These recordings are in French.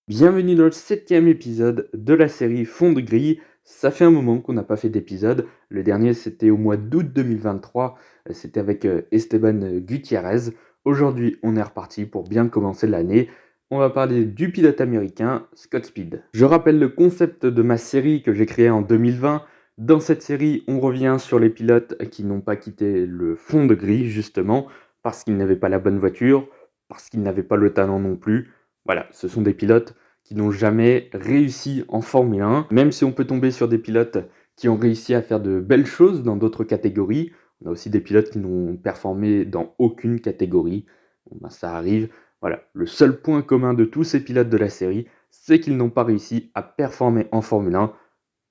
Bienvenue dans le 7e épisode de la série Fond de grille. Ça fait un moment qu'on n'a pas fait d'épisode. Le dernier, c'était au mois d'août 2023. C'était avec Esteban Gutiérrez. Aujourd'hui, on est reparti pour bien commencer l'année. On va parler du pilote américain Scott Speed. Je rappelle le concept de ma série que j'ai créée en 2020. Dans cette série, on revient sur les pilotes qui n'ont pas quitté le fond de grille, justement, parce qu'ils n'avaient pas la bonne voiture, parce qu'ils n'avaient pas le talent non plus. Voilà, ce sont des pilotes qui n'ont jamais réussi en Formule 1, même si on peut tomber sur des pilotes qui ont réussi à faire de belles choses dans d'autres catégories. On a aussi des pilotes qui n'ont performé dans aucune catégorie. Bon, ben, ça arrive. Voilà, le seul point commun de tous ces pilotes de la série, c'est qu'ils n'ont pas réussi à performer en Formule 1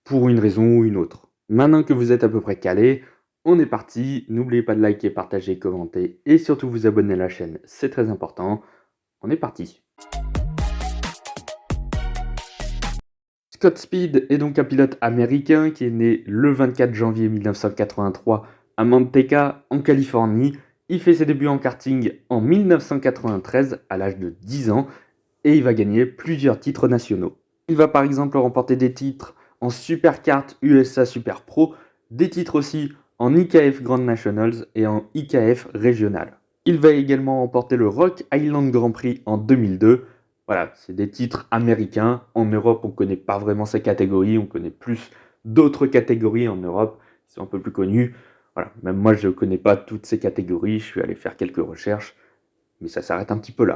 pour une raison ou une autre. Maintenant que vous êtes à peu près calé, on est parti. N'oubliez pas de liker, partager, commenter et surtout vous abonner à la chaîne, c'est très important. On est parti. Scott Speed est donc un pilote américain qui est né le 24 janvier 1983 à Manteca, en Californie. Il fait ses débuts en karting en 1993 à l'âge de 10 ans et il va gagner plusieurs titres nationaux. Il va par exemple remporter des titres en Superkart USA Super Pro, des titres aussi en IKF Grand Nationals et en IKF Régional. Il va également remporter le Rock Island Grand Prix en 2002. Voilà, c'est des titres américains. En Europe, on ne connaît pas vraiment ces catégories. On connaît plus d'autres catégories en Europe qui sont un peu plus connues. Voilà, même moi, je ne connais pas toutes ces catégories. Je suis allé faire quelques recherches, mais ça s'arrête un petit peu là.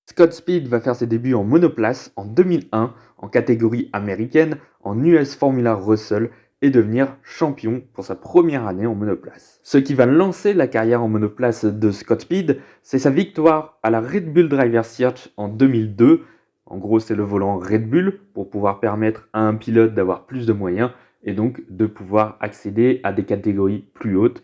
Scott Speed va faire ses débuts en monoplace en 2001 en catégorie américaine en US Formula Russell et devenir champion pour sa première année en monoplace. Ce qui va lancer la carrière en monoplace de Scott Speed, c'est sa victoire à la Red Bull Driver Search en 2002. En gros, c'est le volant Red Bull pour pouvoir permettre à un pilote d'avoir plus de moyens et donc de pouvoir accéder à des catégories plus hautes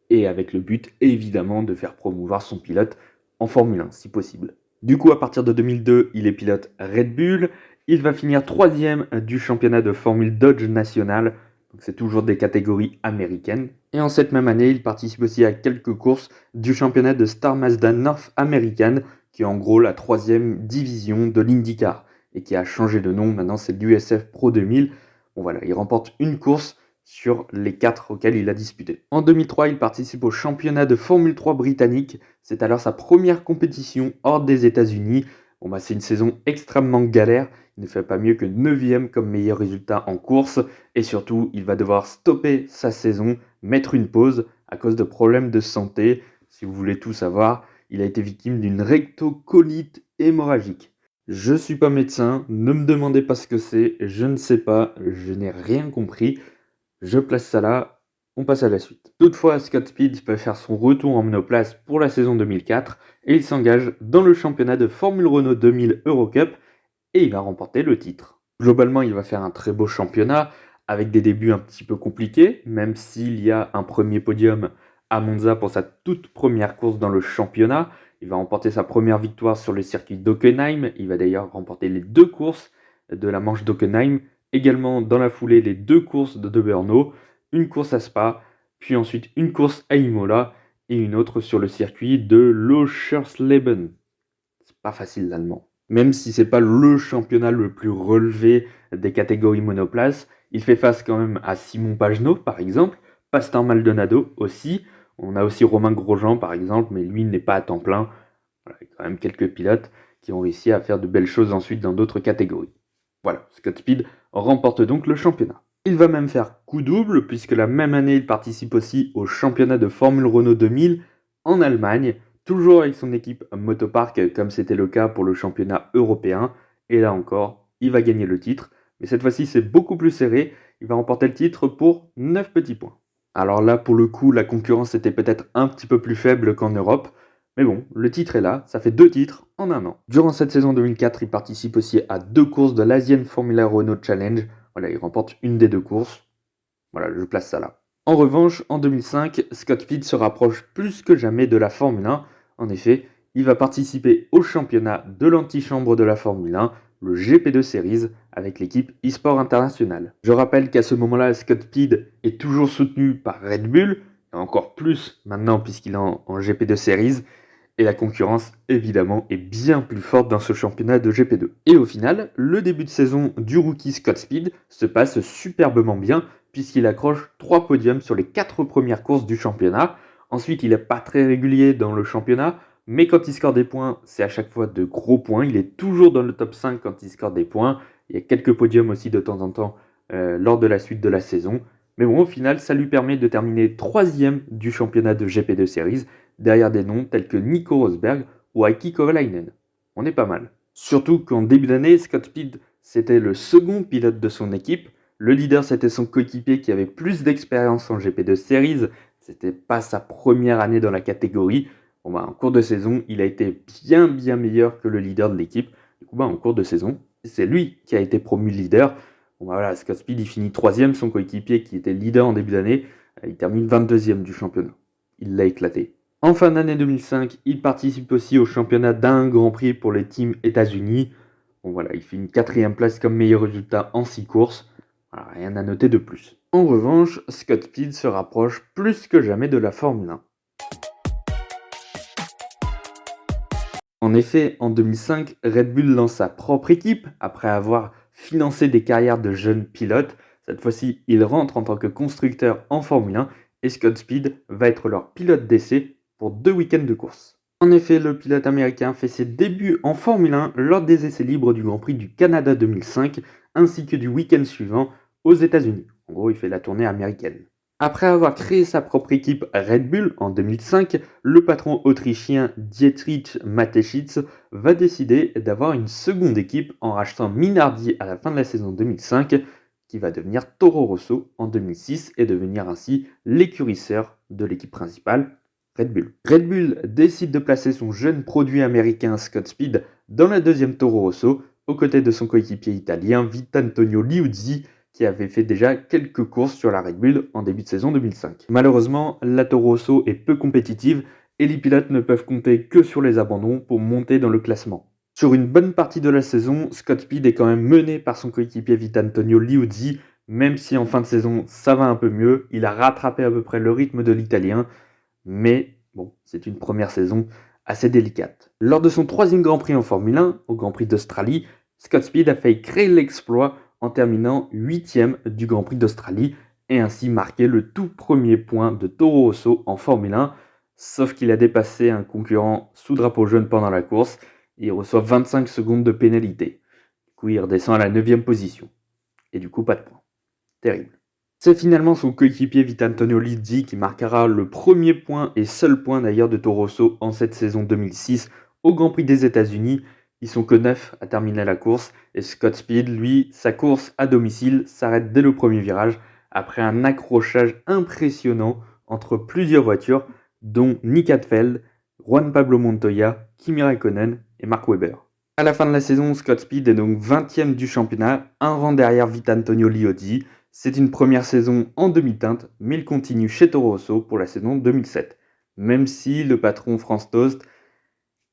et avec le but évidemment de faire promouvoir son pilote en Formule 1 si possible. Du coup, à partir de 2002, il est pilote Red Bull. Il va finir 3e du championnat de Formule Dodge National. Donc c'est toujours des catégories américaines. Et en cette même année, il participe aussi à quelques courses du championnat de Star Mazda North American, qui est en gros la 3e division de l'IndyCar et qui a changé de nom. Maintenant, c'est l'USF Pro 2000. Bon voilà, il remporte une course sur les 4 auxquels il a disputé. En 2003, il participe au championnat de Formule 3 britannique. C'est alors sa première compétition hors des États-Unis. Bon, bah, c'est une saison extrêmement galère. Il ne fait pas mieux que 9e comme meilleur résultat en course. Et surtout, il va devoir stopper sa saison, mettre une pause à cause de problèmes de santé. Si vous voulez tout savoir, il a été victime d'une rectocolite hémorragique. Je suis pas médecin, ne me demandez pas ce que c'est, je ne sais pas, je n'ai rien compris. Je place ça là, on passe à la suite. Toutefois, Scott Speed peut faire son retour en monoplace pour la saison 2004 et il s'engage dans le championnat de Formule Renault 2000 Eurocup et il va remporter le titre. Globalement, il va faire un très beau championnat avec des débuts un petit peu compliqués, même s'il y a un premier podium à Monza pour sa toute première course dans le championnat. Il va remporter sa première victoire sur le circuit d'Hockenheim. Il va d'ailleurs remporter les 2 courses de la manche d'Hockenheim. Également dans la foulée, les 2 courses de Brno, une course à Spa, puis ensuite une course à Imola et une autre sur le circuit de Lochersleben. C'est pas facile l'allemand. Même si c'est pas le championnat le plus relevé des catégories monoplace, il fait face quand même à Simon Pagenaud par exemple, Pastor Maldonado aussi. On a aussi Romain Grosjean par exemple, mais lui n'est pas à temps plein. Voilà, il y a quand même quelques pilotes qui ont réussi à faire de belles choses ensuite dans d'autres catégories. Voilà, Scott Speed remporte donc le championnat. Il va même faire coup double, puisque la même année, il participe aussi au championnat de Formule Renault 2000 en Allemagne, toujours avec son équipe Motopark, comme c'était le cas pour le championnat européen. Et là encore, il va gagner le titre, mais cette fois-ci, c'est beaucoup plus serré. Il va remporter le titre pour 9 petits points. Alors là, pour le coup, la concurrence était peut-être un petit peu plus faible qu'en Europe, mais bon, le titre est là, ça fait 2 titres en un an. Durant cette saison 2004, il participe aussi à 2 courses de l'Asian Formula Renault Challenge. Voilà, il remporte une des 2 courses. Voilà, je place ça là. En revanche, en 2005, Scott Speed se rapproche plus que jamais de la Formule 1. En effet, il va participer au championnat de l'antichambre de la Formule 1, le GP2 Series, avec l'équipe eSport International. Je rappelle qu'à ce moment-là, Scott Speed est toujours soutenu par Red Bull, et encore plus maintenant puisqu'il est en GP2 Series, Et la concurrence, évidemment, est bien plus forte dans ce championnat de GP2. Et au final, le début de saison du rookie Scott Speed se passe superbement bien, puisqu'il accroche 3 podiums sur les 4 premières courses du championnat. Ensuite, il n'est pas très régulier dans le championnat, mais quand il score des points, c'est à chaque fois de gros points. Il est toujours dans le top 5 quand il score des points. Il y a quelques podiums aussi de temps en temps lors de la suite de la saison. Mais bon, au final, ça lui permet de terminer 3e du championnat de GP2 Series, derrière des noms tels que Nico Rosberg ou Heikki Kovalainen. On est pas mal. Surtout qu'en début d'année, Scott Speed, c'était le second pilote de son équipe. Le leader, c'était son coéquipier qui avait plus d'expérience en GP2 Series. C'était pas sa première année dans la catégorie. En cours de saison, il a été bien meilleur que le leader de l'équipe. Du coup, en cours de saison, c'est lui qui a été promu leader. Scott Speed, il finit 3e, son coéquipier qui était leader en début d'année, il termine 22e du championnat. Il l'a éclaté. En fin d'année 2005, il participe aussi au championnat d'un Grand Prix pour les teams États-Unis. Il fait une 4e place comme meilleur résultat en 6 courses. Rien à noter de plus. En revanche, Scott Speed se rapproche plus que jamais de la Formule 1. En effet, en 2005, Red Bull lance sa propre équipe après avoir financé des carrières de jeunes pilotes. Cette fois-ci, il rentre en tant que constructeur en Formule 1 et Scott Speed va être leur pilote d'essai pour 2 week-ends de course. En effet, le pilote américain fait ses débuts en Formule 1 lors des essais libres du Grand Prix du Canada 2005 ainsi que du week-end suivant aux États-Unis. En gros, il fait la tournée américaine. Après avoir créé sa propre équipe Red Bull en 2005, le patron autrichien Dietrich Mateschitz va décider d'avoir une seconde équipe en rachetant Minardi à la fin de la saison 2005, qui va devenir Toro Rosso en 2006 et devenir ainsi l'écurie sœur de l'équipe principale, Red Bull. Red Bull décide de placer son jeune produit américain Scott Speed dans la deuxième Toro Rosso, aux côtés de son coéquipier italien Vitantonio Liuzzi, qui avait fait déjà quelques courses sur la Red Bull en début de saison 2005. Malheureusement, la Toro Rosso est peu compétitive et les pilotes ne peuvent compter que sur les abandons pour monter dans le classement. Sur une bonne partie de la saison, Scott Speed est quand même mené par son coéquipier Vitantonio Liuzzi, même si en fin de saison ça va un peu mieux, il a rattrapé à peu près le rythme de l'Italien, mais bon, c'est une première saison assez délicate. Lors de son 3e Grand Prix en Formule 1, au Grand Prix d'Australie, Scott Speed a failli créer l'exploit en terminant 8e du Grand Prix d'Australie et ainsi marquer le tout premier point de Toro Rosso en Formule 1, sauf qu'il a dépassé un concurrent sous drapeau jaune pendant la course et il reçoit 25 secondes de pénalité. Du coup, il redescend à la 9e position. Et du coup, pas de point. Terrible. C'est finalement son coéquipier Vitantonio Liuzzi qui marquera le premier point et seul point d'ailleurs de Toro Rosso en cette saison 2006 au Grand Prix des États-Unis. Ils sont que 9 à terminer la course et Scott Speed, lui, sa course à domicile s'arrête dès le premier virage après un accrochage impressionnant entre plusieurs voitures dont Nick Heidfeld, Juan Pablo Montoya, Kimi Räikkönen et Mark Webber. À la fin de la saison, Scott Speed est donc 20e du championnat, un rang derrière Vitantonio Liuzzi. C'est une première saison en demi-teinte, mais il continue chez Toro Rosso pour la saison 2007. Même si le patron France Tost,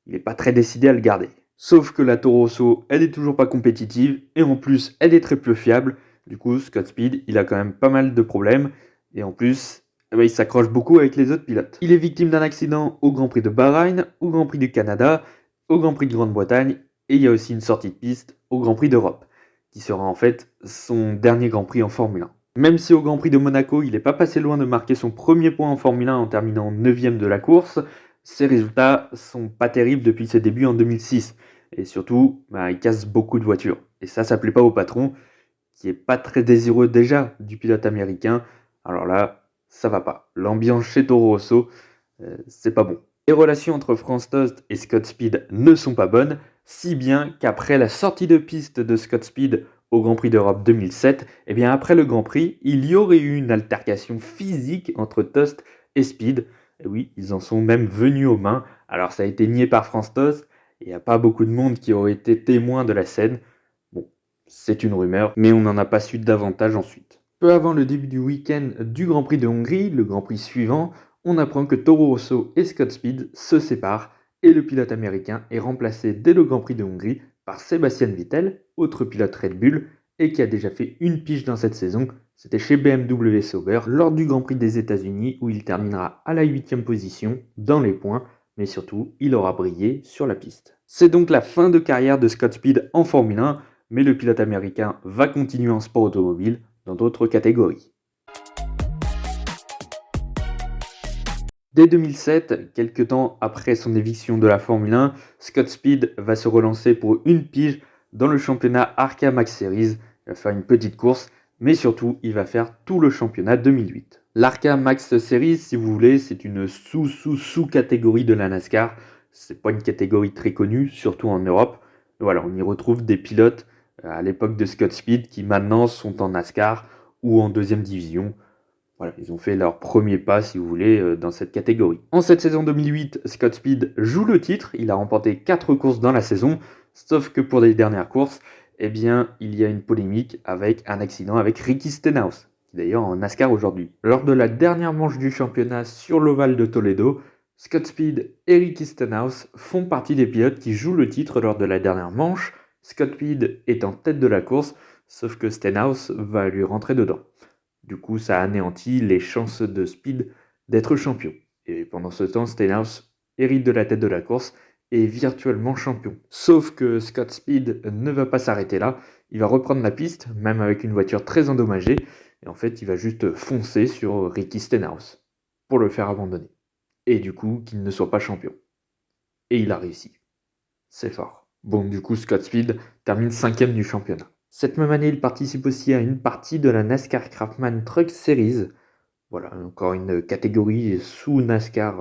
il n'est pas très décidé à le garder. Sauf que la Toro Rosso, elle est toujours pas compétitive, et en plus, elle est très peu fiable. Du coup, Scott Speed, il a quand même pas mal de problèmes, et en plus, il s'accroche beaucoup avec les autres pilotes. Il est victime d'un accident au Grand Prix de Bahreïn, au Grand Prix du Canada, au Grand Prix de Grande-Bretagne, et il y a aussi une sortie de piste au Grand Prix d'Europe, qui sera en fait son dernier Grand Prix en Formule 1. Même si au Grand Prix de Monaco, il n'est pas passé loin de marquer son premier point en Formule 1 en terminant 9e de la course, ses résultats sont pas terribles depuis ses débuts en 2006. Et surtout, il casse beaucoup de voitures. Et ça plaît pas au patron, qui est pas très désireux déjà du pilote américain. Alors là, ça va pas. L'ambiance chez Toro Rosso, c'est pas bon. Les relations entre France Tost et Scott Speed ne sont pas bonnes, si bien qu'après la sortie de piste de Scott Speed au Grand Prix d'Europe 2007, après le Grand Prix, il y aurait eu une altercation physique entre Tost et Speed. Et oui, ils en sont même venus aux mains. Alors ça a été nié par France Tost, et il n'y a pas beaucoup de monde qui aurait été témoin de la scène. Bon, c'est une rumeur, mais on n'en a pas su davantage ensuite. Peu avant le début du week-end du Grand Prix de Hongrie, le Grand Prix suivant, on apprend que Toro Rosso et Scott Speed se séparent et le pilote américain est remplacé dès le Grand Prix de Hongrie par Sebastian Vettel, autre pilote Red Bull, et qui a déjà fait une pige dans cette saison. C'était chez BMW Sauber lors du Grand Prix des États-Unis où il terminera à la 8e position dans les points mais surtout, il aura brillé sur la piste. C'est donc la fin de carrière de Scott Speed en Formule 1, mais le pilote américain va continuer en sport automobile dans d'autres catégories. Dès 2007, quelques temps après son éviction de la Formule 1, Scott Speed va se relancer pour une pige dans le championnat Arca Max Series. Il va faire une petite course, mais surtout, il va faire tout le championnat 2008. L'Arca Max Series, si vous voulez, c'est une sous-catégorie de la NASCAR. C'est pas une catégorie très connue, surtout en Europe. Voilà, on y retrouve des pilotes à l'époque de Scott Speed qui maintenant sont en NASCAR ou en deuxième division. Voilà, ils ont fait leur premier pas, si vous voulez, dans cette catégorie. En cette saison 2008, Scott Speed joue le titre. Il a remporté 4 courses dans la saison, sauf que pour les dernières courses, eh bien, il y a une polémique avec un accident avec Ricky Stenhouse, qui est d'ailleurs en NASCAR aujourd'hui. Lors de la dernière manche du championnat sur l'Oval de Toledo, Scott Speed et Ricky Stenhouse font partie des pilotes qui jouent le titre lors de la dernière manche. Scott Speed est en tête de la course, sauf que Stenhouse va lui rentrer dedans. Du coup, ça anéantit les chances de Speed d'être champion. Et pendant ce temps, Stenhouse hérite de la tête de la course et est virtuellement champion. Sauf que Scott Speed ne va pas s'arrêter là. Il va reprendre la piste, même avec une voiture très endommagée. Et en fait, il va juste foncer sur Ricky Stenhouse pour le faire abandonner. Et du coup, qu'il ne soit pas champion. Et il a réussi. C'est fort. Bon, du coup, Scott Speed termine 5e du championnat. Cette même année, il participe aussi à une partie de la NASCAR Craftsman Truck Series. Voilà, encore une catégorie sous NASCAR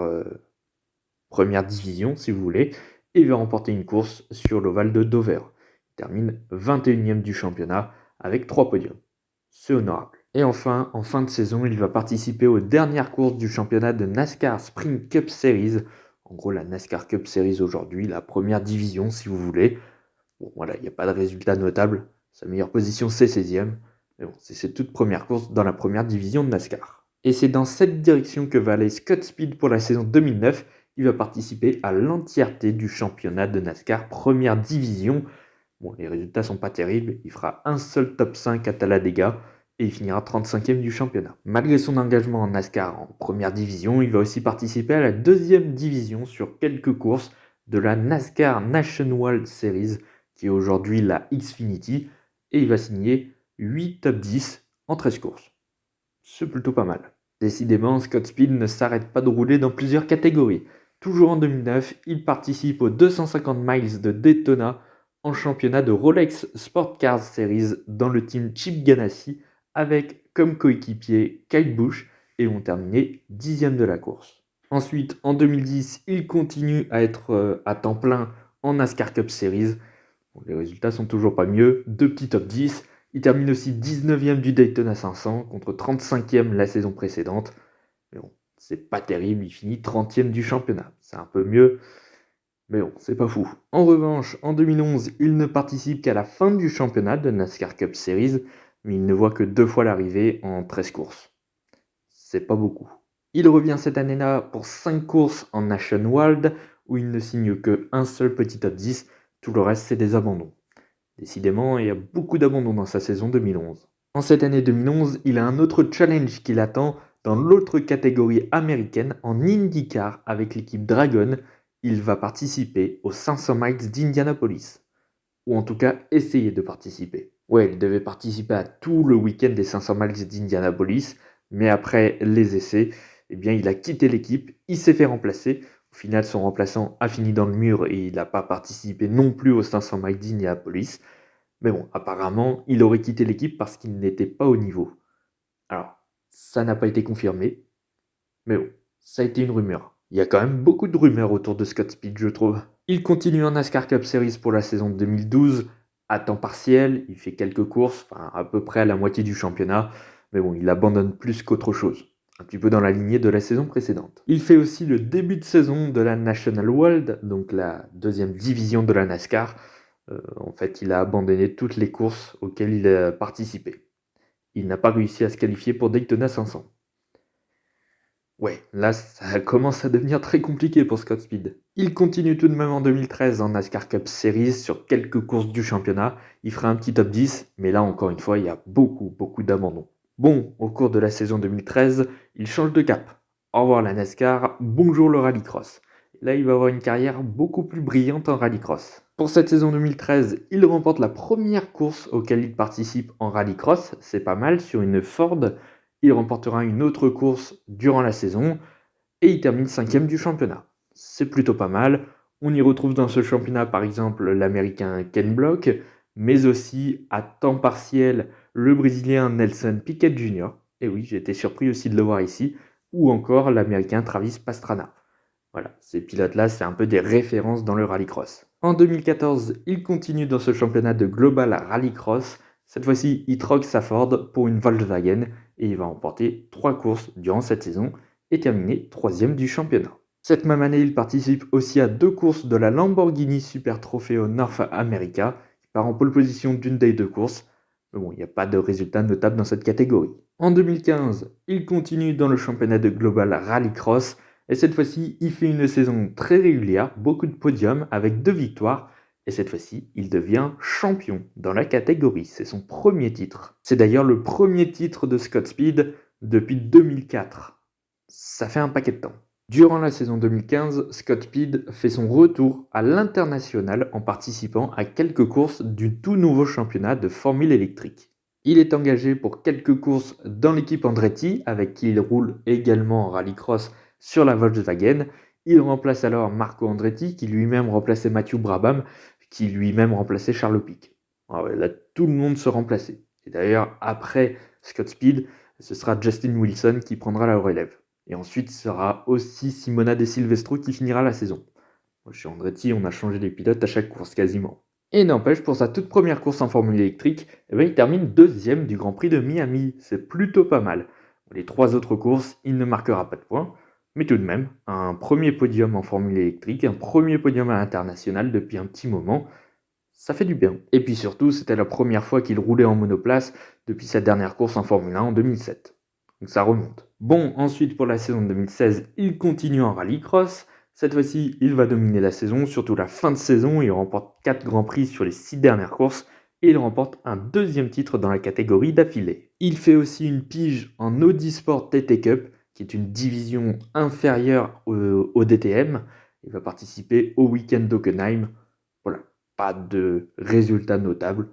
première division, si vous voulez. Et il va remporter une course sur l'Oval de Dover. Il termine 21e du championnat avec 3 podiums. C'est honorable. Et enfin, en fin de saison, il va participer aux dernières courses du championnat de NASCAR Sprint Cup Series. En gros, la NASCAR Cup Series aujourd'hui, la première division, si vous voulez. Bon, voilà, il n'y a pas de résultat notable. Sa meilleure position, c'est 16e. Mais bon, c'est ses toutes premières courses dans la première division de NASCAR. Et c'est dans cette direction que va aller Scott Speed pour la saison 2009. Il va participer à l'entièreté du championnat de NASCAR première division. Bon, les résultats sont pas terribles. Il fera un seul top 5 à Talladega et il finira 35e du championnat. Malgré son engagement en NASCAR en première division, il va aussi participer à la deuxième division sur quelques courses de la NASCAR Nationwide Series, qui est aujourd'hui la Xfinity, et il va signer 8 top 10 en 13 courses. C'est plutôt pas mal. Décidément, Scott Speed ne s'arrête pas de rouler dans plusieurs catégories. Toujours en 2009, il participe aux 250 miles de Daytona en championnat de Rolex Sport Cars Series dans le team Chip Ganassi avec comme coéquipier Kyle Busch et ont terminé 10e de la course. Ensuite, en 2010, il continue à être à temps plein en NASCAR Cup Series. Bon, les résultats sont toujours pas mieux, 2 petits top 10. Il termine aussi 19e du Daytona 500 contre 35e la saison précédente. Mais bon, c'est pas terrible, il finit 30e du championnat. C'est un peu mieux, mais bon, c'est pas fou. En revanche, en 2011, il ne participe qu'à la fin du championnat de NASCAR Cup Series, mais il ne voit que 2 fois l'arrivée en 13 courses. C'est pas beaucoup. Il revient cette année-là pour 5 courses en Nationwide, où il ne signe que un seul petit top 10, tout le reste c'est des abandons. Décidément, il y a beaucoup d'abandons dans sa saison 2011. En cette année 2011, il a un autre challenge qui l'attend dans l'autre catégorie américaine en IndyCar avec l'équipe Dragon. Il va participer aux 500 miles d'Indianapolis. Ou en tout cas, essayer de participer. Ouais, il devait participer à tout le week-end des 500 miles d'Indianapolis, mais après les essais, eh bien, il a quitté l'équipe, il s'est fait remplacer. Au final, son remplaçant a fini dans le mur et il n'a pas participé non plus aux 500 miles d'Indianapolis. Mais bon, apparemment, il aurait quitté l'équipe parce qu'il n'était pas au niveau. Alors, ça n'a pas été confirmé, mais bon, ça a été une rumeur. Il y a quand même beaucoup de rumeurs autour de Scott Speed, je trouve. Il continue en NASCAR Cup Series pour la saison 2012, à temps partiel, il fait quelques courses, enfin à peu près à la moitié du championnat, mais bon, il abandonne plus qu'autre chose. Un petit peu dans la lignée de la saison précédente. Il fait aussi le début de saison de la National World, donc la deuxième division de la NASCAR. En fait, il a abandonné toutes les courses auxquelles il a participé. Il n'a pas réussi à se qualifier pour Daytona 500. Ouais, là, ça commence à devenir très compliqué pour Scott Speed. Il continue tout de même en 2013 en NASCAR Cup Series sur quelques courses du championnat. Il fera un petit top 10, mais là, encore une fois, il y a beaucoup d'abandons. Bon, au cours de la saison 2013, il change de cap. Au revoir la NASCAR, bonjour le rallycross. Là, il va avoir une carrière beaucoup plus brillante en rallycross. Pour cette saison 2013, il remporte la première course auquel il participe en rallycross, c'est pas mal, sur une Ford. Il remportera une autre course durant la saison et il termine 5e du championnat. C'est plutôt pas mal. On y retrouve dans ce championnat par exemple l'américain Ken Block, mais aussi à temps partiel le brésilien Nelson Piquet Jr. Et oui, j'ai été surpris aussi de le voir ici, ou encore l'américain Travis Pastrana. Voilà, ces pilotes-là, c'est un peu des références dans le rallycross. En 2014, il continue dans ce championnat de Global Rallycross. Cette fois-ci, il troque sa Ford pour une Volkswagen et il va remporter 3 courses durant cette saison et terminer 3e du championnat. Cette même année, il participe aussi à 2 courses de la Lamborghini Super Trofeo North America. Il part en pole position d'une des 2 courses. Mais bon, il n'y a pas de résultat notable dans cette catégorie. En 2015, il continue dans le championnat de Global Rallycross. Et cette fois-ci, il fait une saison très régulière, beaucoup de podiums avec 2 victoires. Et cette fois-ci, il devient champion dans la catégorie. C'est son premier titre. C'est d'ailleurs le premier titre de Scott Speed depuis 2004. Ça fait un paquet de temps. Durant la saison 2015, Scott Speed fait son retour à l'international en participant à quelques courses du tout nouveau championnat de Formule électrique. Il est engagé pour quelques courses dans l'équipe Andretti, avec qui il roule également en rallycross sur la Volkswagen. Il remplace alors Marco Andretti, qui lui-même remplaçait Matthew Brabham, qui lui-même remplaçait Charles Pic. Ah ouais, là, tout le monde se remplaçait. Et d'ailleurs, après Scott Speed, ce sera Justin Wilson qui prendra la relève. Et ensuite, ce sera aussi Simona De Silvestro qui finira la saison. Chez Andretti, on a changé les pilotes à chaque course quasiment. Et n'empêche, pour sa toute première course en Formule électrique, il termine 2e du Grand Prix de Miami. C'est plutôt pas mal. Les 3 autres courses, il ne marquera pas de points. Mais tout de même, un premier podium en Formule électrique, un premier podium à l'international depuis un petit moment, ça fait du bien. Et puis surtout, c'était la première fois qu'il roulait en monoplace depuis sa dernière course en Formule 1 en 2007. Donc ça remonte. Bon, ensuite pour la saison 2016, il continue en rallycross. Cette fois-ci, il va dominer la saison, surtout la fin de saison. Il remporte 4 grands prix sur les 6 dernières courses et il remporte un 2e titre dans la catégorie d'affilée. Il fait aussi une pige en Audi Sport TT Cup, qui est une division inférieure au DTM. Il va participer au week-end d'Hockenheim. Voilà, pas de résultats notables,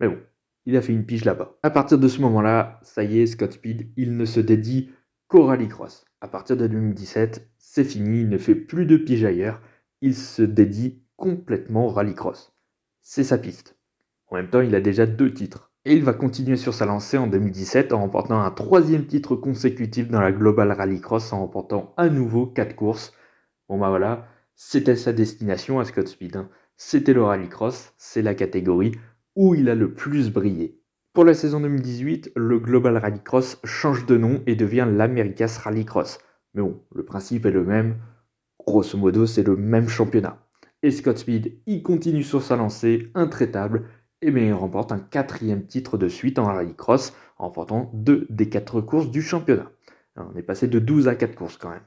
mais bon, il a fait une pige là-bas. À partir de ce moment-là, ça y est, Scott Speed, il ne se dédie qu'au rallycross. À partir de 2017, c'est fini, il ne fait plus de pige ailleurs, il se dédie complètement au rallycross. C'est sa piste. En même temps, il a déjà 2 titres. Et il va continuer sur sa lancée en 2017 en remportant un 3e titre consécutif dans la Global Rallycross en remportant à nouveau 4 courses. Bon bah voilà, c'était sa destination à Scott Speed. C'était le rallycross, c'est la catégorie où il a le plus brillé. Pour la saison 2018, le Global Rallycross change de nom et devient l'America's Rallycross. Mais bon, le principe est le même. Grosso modo, c'est le même championnat. Et Scott Speed, il continue sur sa lancée, intraitable, et bien il remporte un 4e titre de suite en rallycross, en remportant 2 des 4 courses du championnat. Alors, on est passé de 12 à 4 courses quand même.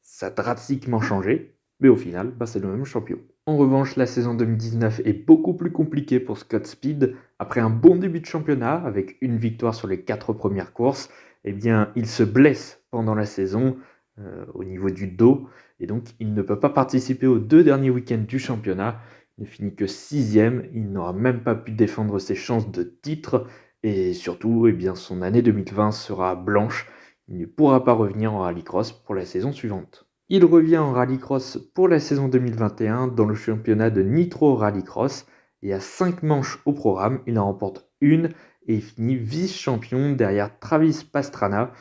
Ça a drastiquement changé, mais au final, c'est le même champion. En revanche, la saison 2019 est beaucoup plus compliquée pour Scott Speed. Après un bon début de championnat, avec une victoire sur les 4 premières courses, il se blesse pendant la saison au niveau du dos, et donc il ne peut pas participer aux 2 derniers week-ends du championnat. Il ne finit que 6e, il n'aura même pas pu défendre ses chances de titre, et surtout, son année 2020 sera blanche. Il ne pourra pas revenir en rallycross pour la saison suivante. Il revient en rallycross pour la saison 2021 dans le championnat de Nitro Rallycross et à 5 manches au programme, il en remporte une et il finit vice-champion derrière Travis Pastrana,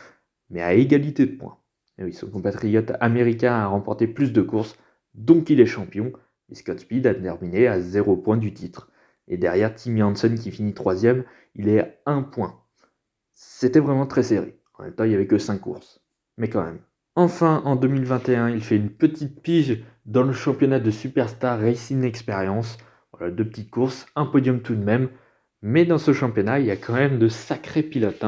mais à égalité de points. Et oui, son compatriote américain a remporté plus de courses, donc il est champion, et Scott Speed a terminé à 0 point du titre. Et derrière Timmy Hansen qui finit 3e, il est à 1 point. C'était vraiment très serré. En même temps, il n'y avait que 5 courses. Mais quand même. Enfin, en 2021, il fait une petite pige dans le championnat de Superstar Racing Experience. Voilà, 2 petites courses, un podium tout de même. Mais dans ce championnat, il y a quand même de sacrés pilotes.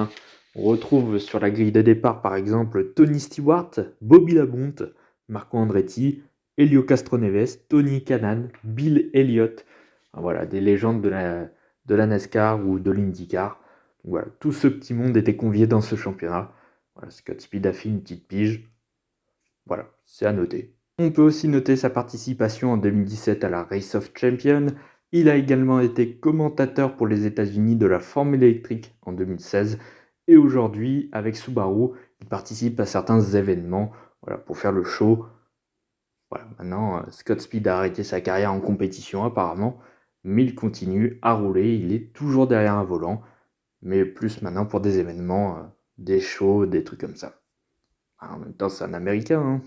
On retrouve sur la grille de départ, par exemple, Tony Stewart, Bobby Labonte, Marco Andretti, Helio Castroneves, Tony Kanaan, Bill Elliott. Voilà, des légendes de la NASCAR ou de l'IndyCar. Voilà, tout ce petit monde était convié dans ce championnat. Voilà, Scott Speed a fait une petite pige. Voilà, c'est à noter. On peut aussi noter sa participation en 2017 à la Race of Champions. Il a également été commentateur pour les États-Unis de la Formule électrique en 2016. Et aujourd'hui, avec Subaru, il participe à certains événements, voilà, pour faire le show. Voilà, maintenant, Scott Speed a arrêté sa carrière en compétition apparemment, mais il continue à rouler, il est toujours derrière un volant, mais plus maintenant pour des événements, des shows, des trucs comme ça. En même temps, c'est un Américain, hein.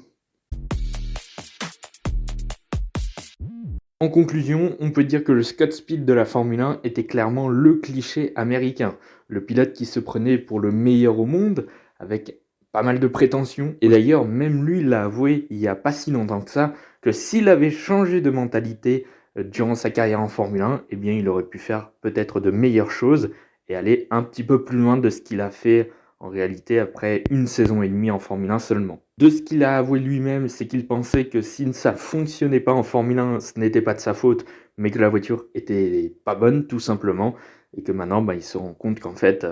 En conclusion, on peut dire que le Scott Speed de la Formule 1 était clairement le cliché américain. Le pilote qui se prenait pour le meilleur au monde, avec pas mal de prétentions. Et d'ailleurs, même lui l'a avoué il n'y a pas si longtemps que ça, que s'il avait changé de mentalité durant sa carrière en Formule 1, eh bien il aurait pu faire peut-être de meilleures choses et aller un petit peu plus loin de ce qu'il a fait en réalité après une saison et demie en Formule 1 seulement. De ce qu'il a avoué lui-même, c'est qu'il pensait que si ça fonctionnait pas en Formule 1, ce n'était pas de sa faute, mais que la voiture était pas bonne tout simplement, et que maintenant il se rend compte qu'en fait,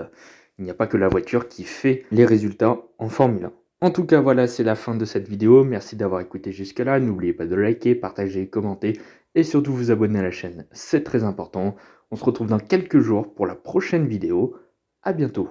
il n'y a pas que la voiture qui fait les résultats en Formule 1. En tout cas, voilà, c'est la fin de cette vidéo. Merci d'avoir écouté jusque-là. N'oubliez pas de liker, partager, commenter et surtout vous abonner à la chaîne. C'est très important. On se retrouve dans quelques jours pour la prochaine vidéo. À bientôt.